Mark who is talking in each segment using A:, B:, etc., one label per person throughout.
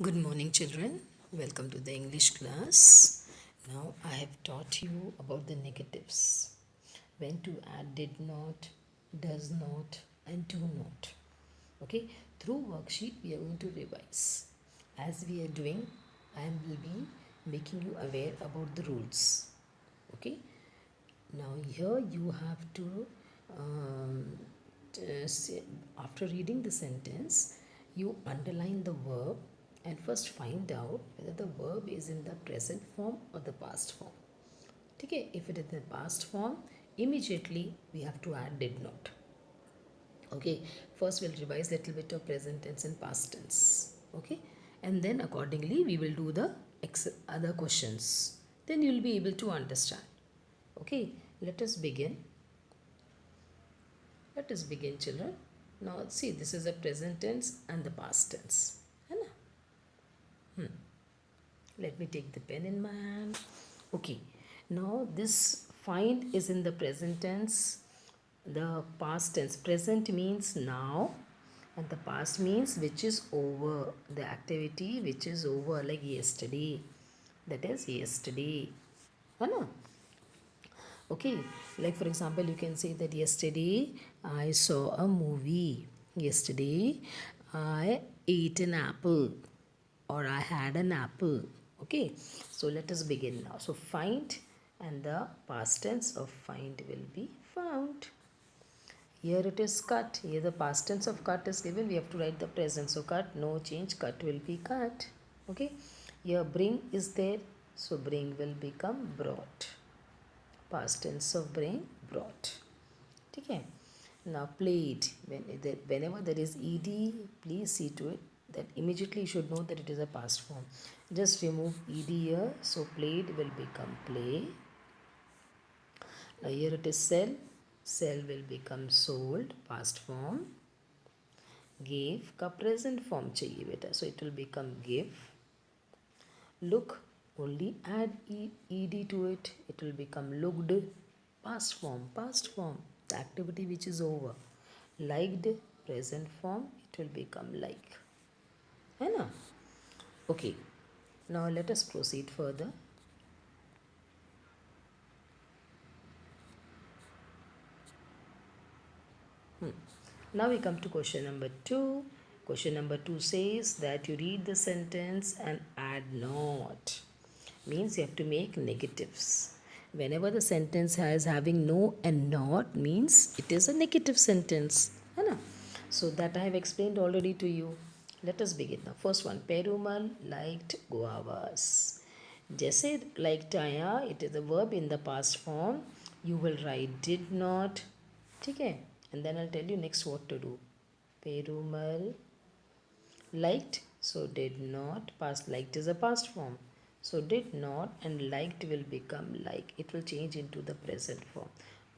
A: Good morning, children. Welcome to the English class. Now, I have taught you about the negatives. When to add did not, does not, and do not. Okay, through worksheet, we are going to revise. As we are doing, I will be making you aware about the rules. Okay, now here you have to after reading the sentence, you underline the verb and first find out whether the verb is in the present form or the past form. Okay, if it is in the past form, immediately we have to add did not. Okay, first we'll revise little bit of present tense and past tense. Okay, and then accordingly we will do the other questions. Then you'll be able to understand. Okay, let us begin. Let us begin, children. Now, see, this is the present tense and the past tense. है ना? Let me take the pen in my hand. Okay. Now, this find is in the present tense. The past tense. Present means now, and the past means which is over. The activity which is over, like yesterday. That is yesterday. है ना? Okay, like for example, you can say that yesterday I saw a movie. Yesterday I ate an apple or I had an apple. Okay, so let us begin now. So find, and the past tense of find will be found. Here it is cut. Here the past tense of cut is given. We have to write the present. So cut, no change, cut will be cut. Okay, here bring is there. So bring will become brought. Past tense of bring, brought. ठीक है. Now played, whenever there is ed, please see to it that immediately you should know that it is a past form. Just remove ed here, so played will become play. Now here it is sell, sell will become sold, past form. Gave का present form चाहिए बेटा, so it will become give. Look, only add ed to it, it will become looked, past form, past form, the activity which is over. Liked, present form, it will become like. है ना? Okay, now let us proceed further. Now we come to question number 2. Question number 2 says that you read the sentence and add not. Means you have to make negatives. Whenever the sentence has having no and not, means it is a negative sentence. है ना? So that I have explained already to you. Let us begin now. First one, Perumal liked guavas. जैसे liked आया, it is a verb in the past form. You will write did not. ठीक है? And then I'll tell you next what to do. Perumal liked, so did not. Past liked is a past form. So did not and liked will become like. It will change into the present form.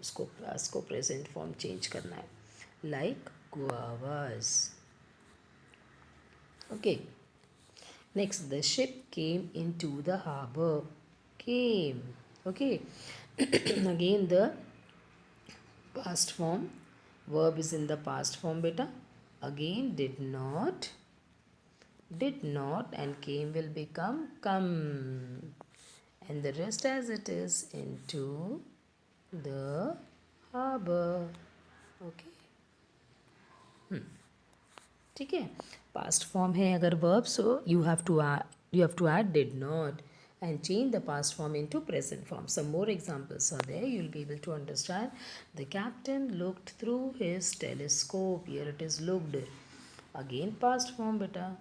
A: उसको present form change करना है. Like guavas. Okay. Next, the ship came into the harbor. Came. Okay. Again the past form. Verb is in the past form, beta. Again did not and came will become come, and the rest as it is into the harbor. Okay, ठीक है. Past form है अगर verb, so you have to add did not and change the past form into present form. Some more examples are there. You'll be able to understand. The captain looked through his telescope. Here it is looked. Again past form beta.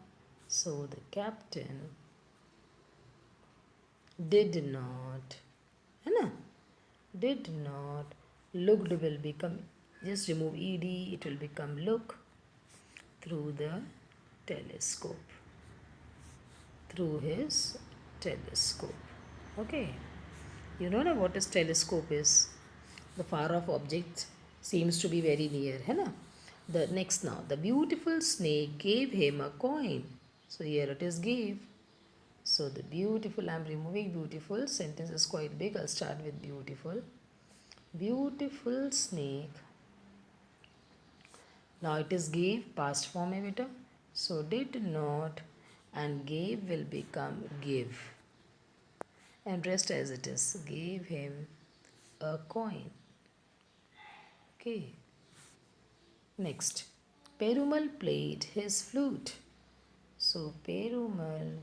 A: So the captain did not, है ना? Did not. Looked will become, just remove ed, it will become look through the telescope. Through his telescope. Okay. You know what is telescope is? The far off object seems to be very near, है ना? The next now, the beautiful snake gave him a coin. So here it is gave. So the beautiful, I'm removing beautiful. Sentence is quite big. I'll start with beautiful. Beautiful snake. Now it is gave, past form है बेटा. So did not and gave will become give, and rest as it is. Gave him a coin. Okay. Next, Perumal played his flute. So Perumal,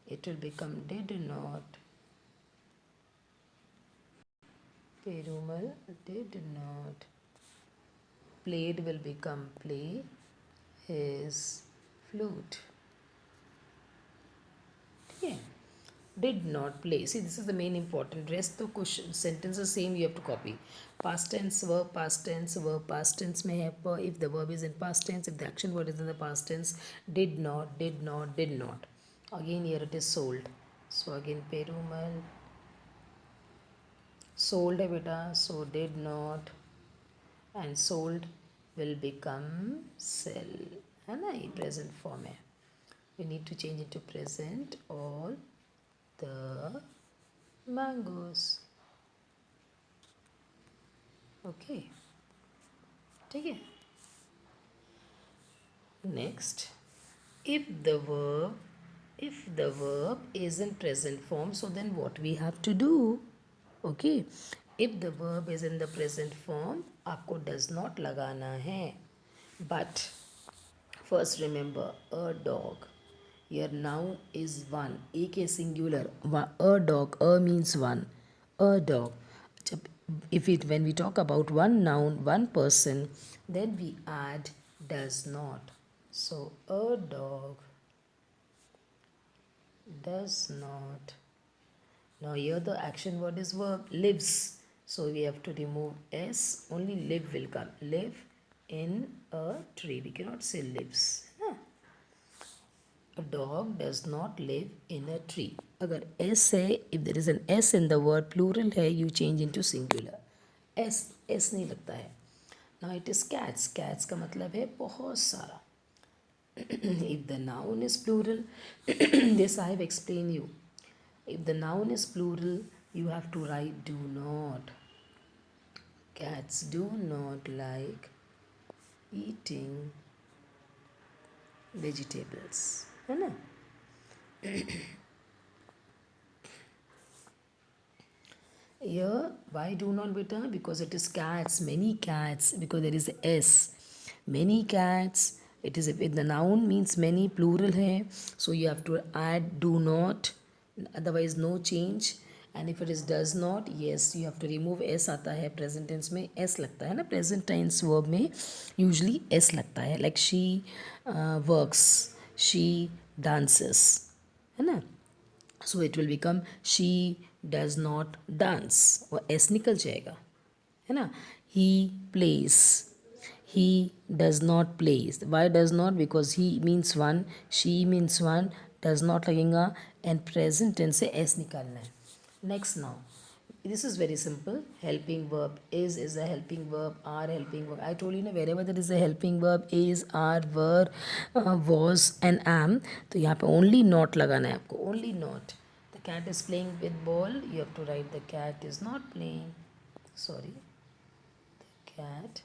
A: it will become did not. Perumal did not. Played will become play his flute. Yeah. Did not play. See, this is the main important. Rest the question sentences same you have to copy. Past tense, verb, past tense, verb, past tense may have if the verb is in past tense, if the action word is in the past tense. Did not, did not, did not. Again here it is sold. So again Perumal sold है बेटा, so did not, and sold will become sell, है ना, ये present form है. We need to change it to present. All the mangoes. Okay, ठीक है. Next, if the verb is in present form, so then what we have to do? Okay, if the verb is in the present form, आपको does not लगाना है. But first remember, a dog. Here noun is one. एक है singular. A dog. A means one. A dog. When we talk about one noun, one person, then we add does not. So a dog does not. Now here the action word is verb, lives. So we have to remove s. Only live will come. Live in a tree. We cannot say lives. A dog does not live in a tree. अगर s है, if there is an s in the word, plural है, you change into singular. s नहीं लगता है. Now it is cats. Cats का मतलब है बहुत सारा. If the noun is plural, this I have explained you. If the noun is plural, you have to write do not. Cats do not like eating vegetables. है ना? Here, why do not beta? Because it is cats, many cats, because there is s. Many cats, it is, if the noun means many, plural hai, so you have to add do not, otherwise no change. And if it is does not, yes, you have to remove s आता है. Present tense में s लगता है ना, present tense verb में usually s लगता है. Like she works, she dances, है ना. So it will become she does not dance, और s निकल जाएगा, है ना. He plays, he does not plays. Why does not? Because he means one, she means one, does not लगेगा, and present tense से s निकालना है. Next now, this is very simple. Helping verb is a helping verb, are helping verb. I told you ना, wherever there is a helping verb, is, are, were, was and am, तो यहाँ पे only not लगाना है आपको, only not. The cat is playing with ball, you have to write the cat is not playing. Sorry, the cat.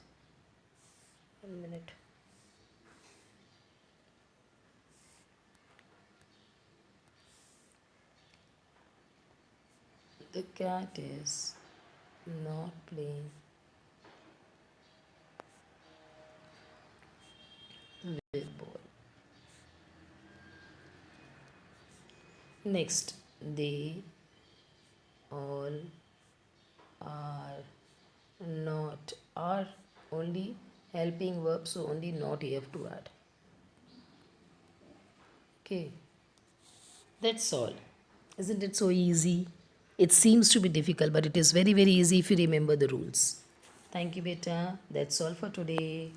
A: 1 minute. The cat is not playing with ball. Next, they all are not. Are only helping verb, so only not you have to add. Okay, that's all. Isn't it so easy? It seems to be difficult, but it is very, very easy if you remember the rules. Thank you, beta. That's all for today.